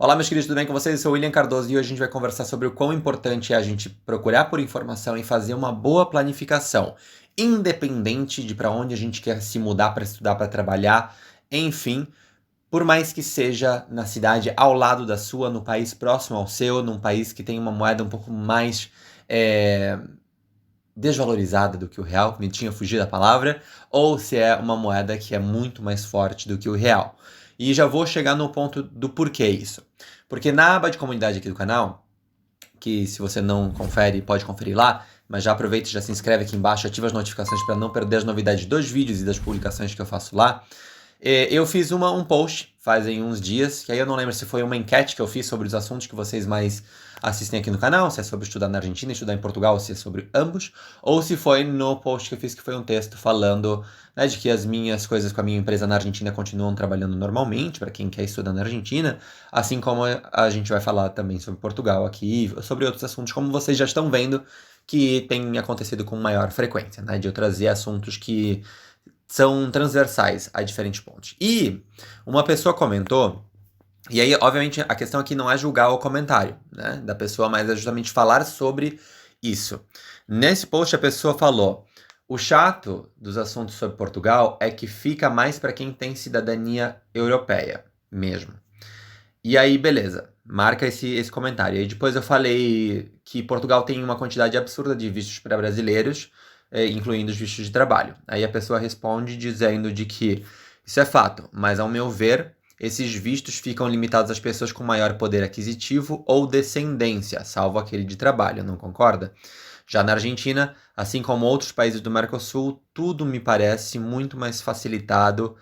Olá, meus queridos, tudo bem com vocês? Eu sou o William Cardoso e hoje a gente vai conversar sobre o quão importante é a gente procurar por informação e fazer uma boa planificação, independente de para onde a gente quer se mudar para estudar, para trabalhar, enfim, por mais que seja na cidade ao lado da sua, no país próximo ao seu, num país que tem uma moeda um pouco mais desvalorizada do que o real, me tinha fugido a palavra, ou se é uma moeda que é muito mais forte do que o real. E já vou chegar no ponto do porquê isso. Porque na aba de comunidade aqui do canal, que se você não confere, pode conferir lá, mas já aproveita e já se inscreve aqui embaixo, ativa as notificações para não perder as novidades dos vídeos e das publicações que eu faço lá. Eu fiz um post fazem uns dias, que aí eu não lembro se foi uma enquete que eu fiz sobre os assuntos que vocês mais assistem aqui no canal, se é sobre estudar na Argentina, estudar em Portugal, se é sobre ambos, ou se foi no post que eu fiz que foi um texto falando, né, de que as minhas coisas com a minha empresa na Argentina continuam trabalhando normalmente, para quem quer estudar na Argentina, assim como a gente vai falar também sobre Portugal aqui, sobre outros assuntos, como vocês já estão vendo, que tem acontecido com maior frequência, né, de eu trazer assuntos que são transversais a diferentes pontos. E uma pessoa comentou, e aí, obviamente, a questão aqui não é julgar o comentário, né, da pessoa, mas é justamente falar sobre isso. Nesse post, a pessoa falou: o chato dos assuntos sobre Portugal é que fica mais para quem tem cidadania europeia mesmo. E aí, beleza, marca esse comentário. E aí depois eu falei que Portugal tem uma quantidade absurda de vistos para brasileiros, incluindo os vistos de trabalho. Aí a pessoa responde dizendo de que isso é fato, mas ao meu ver, esses vistos ficam limitados às pessoas com maior poder aquisitivo ou descendência, salvo aquele de trabalho, não concorda? Já na Argentina, assim como outros países do Mercosul, tudo me parece muito mais facilitado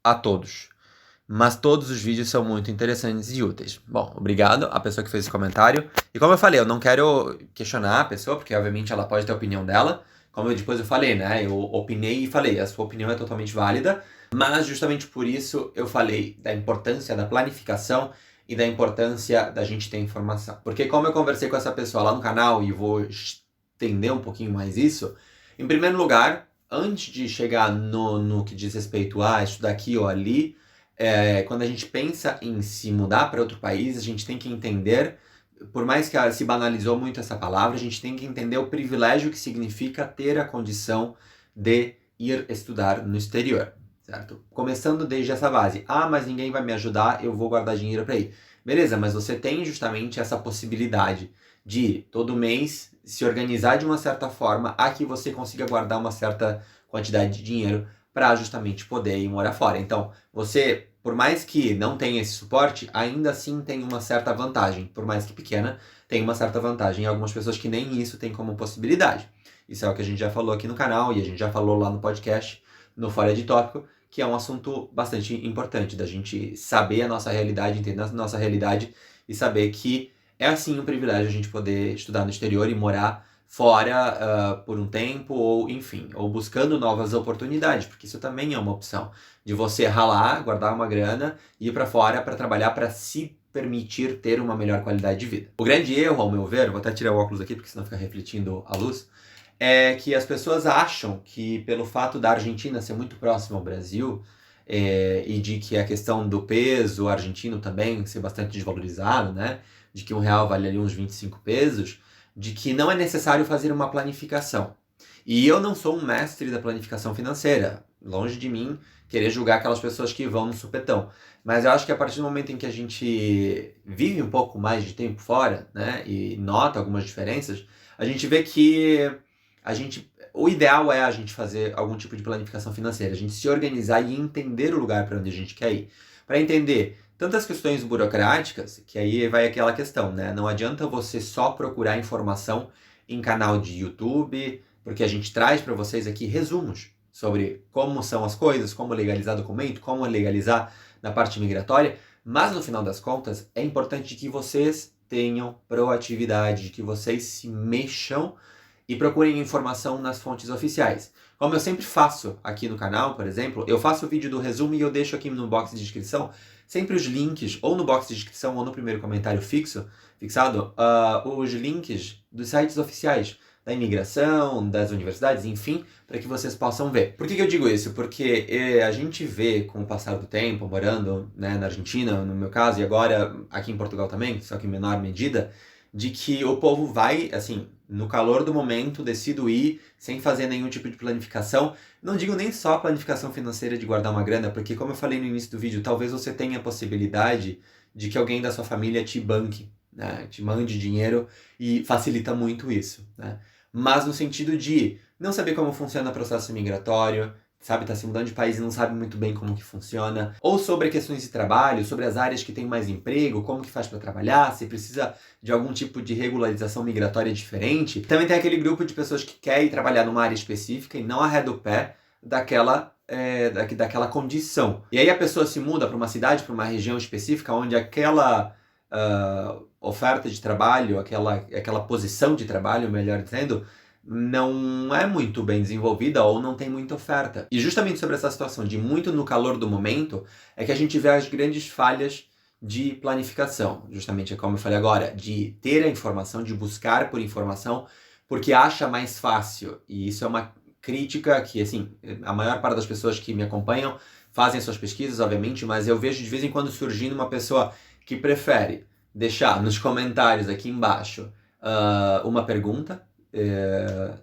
a todos. Mas todos os vídeos são muito interessantes e úteis. Bom, obrigado à pessoa que fez esse comentário. E como eu falei, eu não quero questionar a pessoa, porque obviamente ela pode ter a opinião dela. Como depois eu falei, né? Eu opinei e falei, a sua opinião é totalmente válida. Mas justamente por isso eu falei da importância da planificação e da importância da gente ter informação. Porque como eu conversei com essa pessoa lá no canal e vou estender um pouquinho mais isso, em primeiro lugar, antes de chegar no que diz respeito a estudar aqui ou ali, quando a gente pensa em se mudar para outro país, a gente tem que entender, por mais que se banalizou muito essa palavra, a gente tem que entender o privilégio que significa ter a condição de ir estudar no exterior, certo? Começando desde essa base. Ah, mas ninguém vai me ajudar, eu vou guardar dinheiro para ir. Beleza, mas você tem justamente essa possibilidade de, todo mês, se organizar de uma certa forma a que você consiga guardar uma certa quantidade de dinheiro para justamente poder ir morar fora. Então, você, por mais que não tenha esse suporte, ainda assim tem uma certa vantagem. Por mais que pequena, tem uma certa vantagem. E algumas pessoas que nem isso têm como possibilidade. Isso é o que a gente já falou aqui no canal e a gente já falou lá no podcast, no Fora de Tópico, que é um assunto bastante importante, da gente saber a nossa realidade, entender a nossa realidade e saber que é assim um privilégio a gente poder estudar no exterior e morar fora por um tempo, ou enfim, ou buscando novas oportunidades, porque isso também é uma opção, de você ralar, guardar uma grana e ir para fora para trabalhar, para se permitir ter uma melhor qualidade de vida. O grande erro, ao meu ver, vou até tirar o óculos aqui, porque senão fica refletindo a luz, é que as pessoas acham que pelo fato da Argentina ser muito próxima ao Brasil, e de que a questão do peso argentino também ser bastante desvalorizado, né? De que um real vale ali uns 25 pesos, de que não é necessário fazer uma planificação. E eu não sou um mestre da planificação financeira, longe de mim querer julgar aquelas pessoas que vão no supetão. Mas eu acho que a partir do momento em que a gente vive um pouco mais de tempo fora, né, e nota algumas diferenças, a gente vê que o ideal é a gente fazer algum tipo de planificação financeira, a gente se organizar e entender o lugar para onde a gente quer ir. Para entender tantas questões burocráticas, que aí vai aquela questão, né? Não adianta você só procurar informação em canal de YouTube, porque a gente traz para vocês aqui resumos sobre como são as coisas, como legalizar documento, como legalizar na parte migratória, mas no final das contas é importante que vocês tenham proatividade, que vocês se mexam e procurem informação nas fontes oficiais. Como eu sempre faço aqui no canal, por exemplo, eu faço o vídeo do resumo e eu deixo aqui no box de descrição sempre os links, ou no box de descrição ou no primeiro comentário fixado, os links dos sites oficiais, da imigração, das universidades, enfim, para que vocês possam ver. Por que eu digo isso? Porque a gente vê com o passar do tempo, morando, né, na Argentina, no meu caso, e agora aqui em Portugal também, só que em menor medida, de que o povo vai, assim, no calor do momento, decido ir, sem fazer nenhum tipo de planificação. Não digo nem só planificação financeira de guardar uma grana, porque como eu falei no início do vídeo, talvez você tenha a possibilidade de que alguém da sua família te banque, né, te mande dinheiro, e facilita muito isso, né? Mas no sentido de não saber como funciona o processo migratório, sabe, tá se mudando de país e não sabe muito bem como que funciona, ou sobre questões de trabalho, sobre as áreas que tem mais emprego, como que faz para trabalhar, se precisa de algum tipo de regularização migratória diferente. Também tem aquele grupo de pessoas que quer ir trabalhar numa área específica e não arreda o pé daquela condição. E aí a pessoa se muda para uma cidade, para uma região específica, onde aquela oferta de trabalho, aquela posição de trabalho, melhor dizendo, não é muito bem desenvolvida ou não tem muita oferta. E justamente sobre essa situação de muito no calor do momento, é que a gente vê as grandes falhas de planificação. Justamente como eu falei agora, de ter a informação, de buscar por informação, porque acha mais fácil. E isso é uma crítica que, assim, a maior parte das pessoas que me acompanham fazem suas pesquisas, obviamente, mas eu vejo de vez em quando surgindo uma pessoa que prefere deixar nos comentários aqui embaixo uma pergunta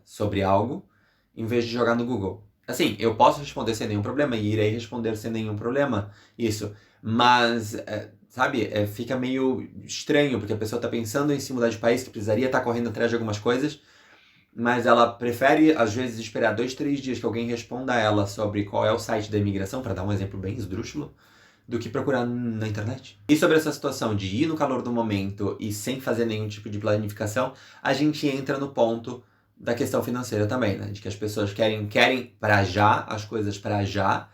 sobre algo, em vez de jogar no Google. Assim, eu posso responder sem nenhum problema e irei responder sem nenhum problema isso, mas, sabe, fica meio estranho, porque a pessoa está pensando em se mudar de país, que precisaria estar correndo atrás de algumas coisas, mas ela prefere, às vezes, esperar 2, 3 dias que alguém responda a ela sobre qual é o site da imigração, para dar um exemplo bem esdrúxulo, do que procurar na internet. E sobre essa situação de ir no calor do momento e sem fazer nenhum tipo de planificação, a gente entra no ponto da questão financeira também, né? De que as pessoas querem para já, as coisas para já,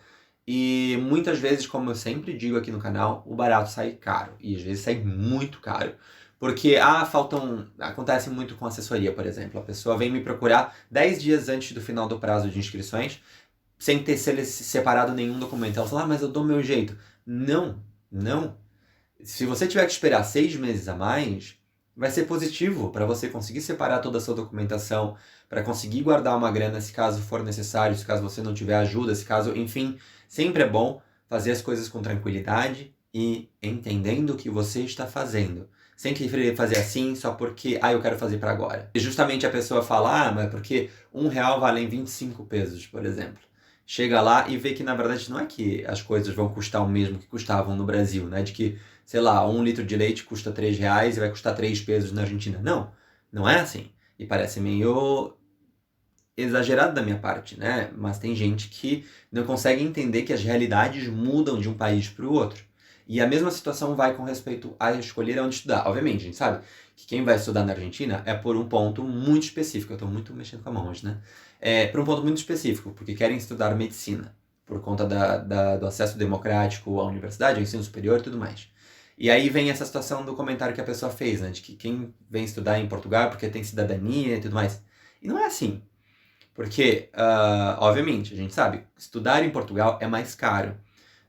e muitas vezes, como eu sempre digo aqui no canal, o barato sai caro, e às vezes sai muito caro. Porque acontece muito com assessoria, por exemplo. A pessoa vem me procurar 10 dias antes do final do prazo de inscrições, sem ter separado nenhum documento. Ela fala, mas eu dou meu jeito. Não, não. Se você tiver que esperar 6 meses a mais, vai ser positivo para você conseguir separar toda a sua documentação, para conseguir guardar uma grana se caso for necessário, se caso você não tiver ajuda, se caso, enfim, sempre é bom fazer as coisas com tranquilidade e entendendo o que você está fazendo. Sem querer fazer assim só porque, eu quero fazer para agora. E justamente a pessoa fala, mas porque R$1 vale 25 pesos, por exemplo. Chega lá e vê que, na verdade, não é que as coisas vão custar o mesmo que custavam no Brasil, né? De que, sei lá, 1 litro de leite custa R$3 e vai custar 3 pesos na Argentina. Não, não é assim. E parece meio exagerado da minha parte, né? Mas tem gente que não consegue entender que as realidades mudam de um país para o outro. E a mesma situação vai com respeito a escolher onde estudar. Obviamente, a gente sabe que quem vai estudar na Argentina é por um ponto muito específico. Eu estou muito mexendo com a mão hoje, né? Por um ponto muito específico, porque querem estudar medicina, por conta do acesso democrático à universidade, ao ensino superior e tudo mais. E aí vem essa situação do comentário que a pessoa fez, né? De que quem vem estudar em Portugal é porque tem cidadania e tudo mais. E não é assim. Porque, obviamente, a gente sabe, estudar em Portugal é mais caro.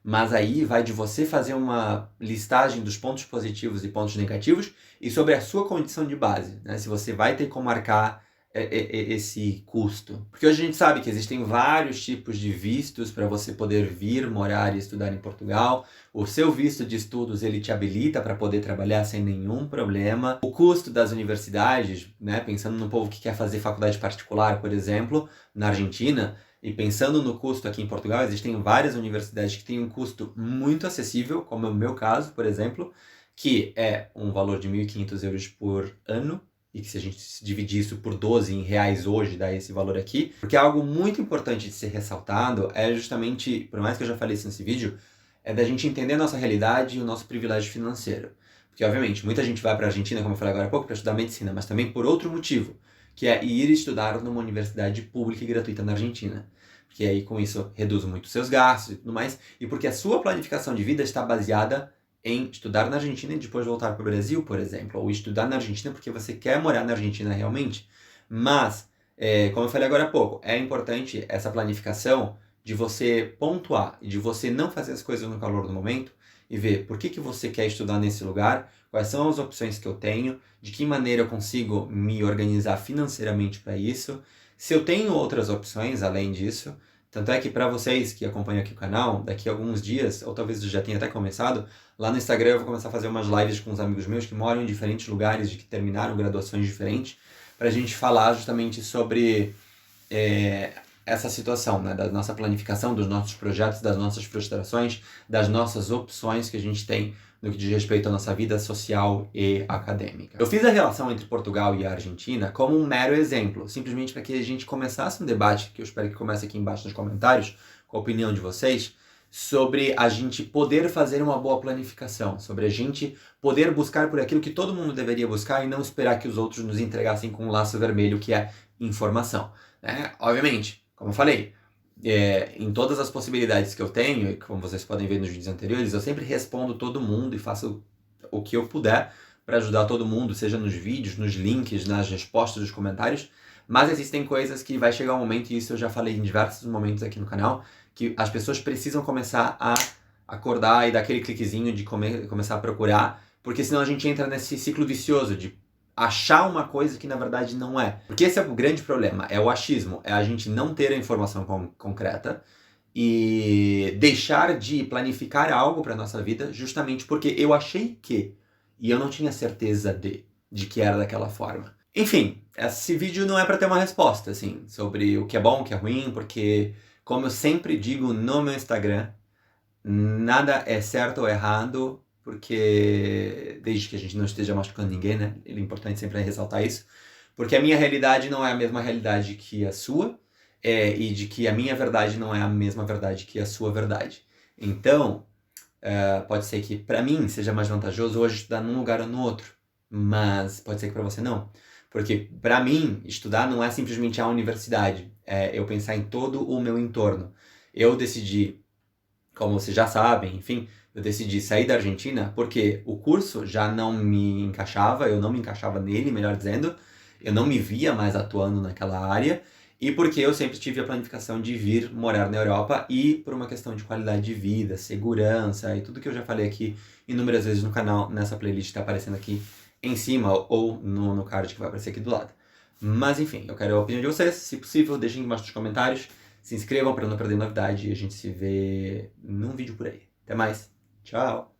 Mas aí vai de você fazer uma listagem dos pontos positivos e pontos negativos e sobre a sua condição de base, né? Se você vai ter como marcar esse custo. Porque hoje a gente sabe que existem vários tipos de vistos para você poder vir, morar e estudar em Portugal. O seu visto de estudos, ele te habilita para poder trabalhar sem nenhum problema. O custo das universidades, né? Pensando no povo que quer fazer faculdade particular, por exemplo, na Argentina, e pensando no custo aqui em Portugal, existem várias universidades que têm um custo muito acessível, como é o meu caso, por exemplo, que é um valor de 1.500 euros por ano, e que se a gente dividir isso por 12 em reais hoje, dá esse valor aqui. Porque algo muito importante de ser ressaltado é justamente, por mais que eu já falei isso nesse vídeo, é da gente entender a nossa realidade e o nosso privilégio financeiro. Porque, obviamente, muita gente vai para a Argentina, como eu falei agora há pouco, para estudar medicina, mas também por outro motivo, que é ir estudar numa universidade pública e gratuita na Argentina. Porque aí, com isso, reduz muito seus gastos e tudo mais, e porque a sua planificação de vida está baseada em estudar na Argentina e depois voltar para o Brasil, por exemplo, ou estudar na Argentina porque você quer morar na Argentina realmente. Mas, como eu falei agora há pouco, é importante essa planificação de você pontuar e de você não fazer as coisas no calor do momento e ver por que você quer estudar nesse lugar, quais são as opções que eu tenho, de que maneira eu consigo me organizar financeiramente para isso, se eu tenho outras opções além disso. Tanto é que para vocês que acompanham aqui o canal, daqui a alguns dias, ou talvez já tenha até começado, lá no Instagram eu vou começar a fazer umas lives com uns amigos meus que moram em diferentes lugares, de que terminaram graduações diferentes, para a gente falar justamente sobre essa situação, né, da nossa planificação, dos nossos projetos, das nossas frustrações, das nossas opções que a gente tem no que diz respeito à nossa vida social e acadêmica. Eu fiz a relação entre Portugal e a Argentina como um mero exemplo, simplesmente para que a gente começasse um debate, que eu espero que comece aqui embaixo nos comentários, com a opinião de vocês, sobre a gente poder fazer uma boa planificação, sobre a gente poder buscar por aquilo que todo mundo deveria buscar e não esperar que os outros nos entregassem com um laço vermelho, que é informação. Obviamente, como eu falei, em todas as possibilidades que eu tenho, e como vocês podem ver nos vídeos anteriores, eu sempre respondo todo mundo e faço o que eu puder para ajudar todo mundo, seja nos vídeos, nos links, nas respostas dos comentários, mas existem coisas que vai chegar um momento, e isso eu já falei em diversos momentos aqui no canal, que as pessoas precisam começar a acordar e dar aquele cliquezinho de começar a procurar, porque senão a gente entra nesse ciclo vicioso de achar uma coisa que na verdade não é. Porque esse é o grande problema, é o achismo, é a gente não ter a informação concreta e deixar de planificar algo para nossa vida justamente porque eu achei que, e eu não tinha certeza de que era daquela forma. Enfim, esse vídeo não é para ter uma resposta, assim, sobre o que é bom, o que é ruim, porque, como eu sempre digo no meu Instagram, nada é certo ou errado, porque desde que a gente não esteja machucando ninguém, né? É importante sempre ressaltar isso. Porque a minha realidade não é a mesma realidade que a sua, e de que a minha verdade não é a mesma verdade que a sua verdade. Então, pode ser que para mim seja mais vantajoso hoje estudar num lugar ou no outro, mas pode ser que para você não. Porque para mim, estudar não é simplesmente a universidade, é eu pensar em todo o meu entorno. Eu decidi, como vocês já sabem, enfim, eu decidi sair da Argentina porque o curso já não me encaixava, eu não me encaixava nele, melhor dizendo, eu não me via mais atuando naquela área, e porque eu sempre tive a planificação de vir morar na Europa e por uma questão de qualidade de vida, segurança e tudo que eu já falei aqui inúmeras vezes no canal, nessa playlist que está aparecendo aqui em cima ou no card que vai aparecer aqui do lado. Mas enfim, eu quero a opinião de vocês, se possível, deixem embaixo nos comentários. Se inscrevam para não perder novidade e a gente se vê num vídeo por aí. Até mais. Tchau.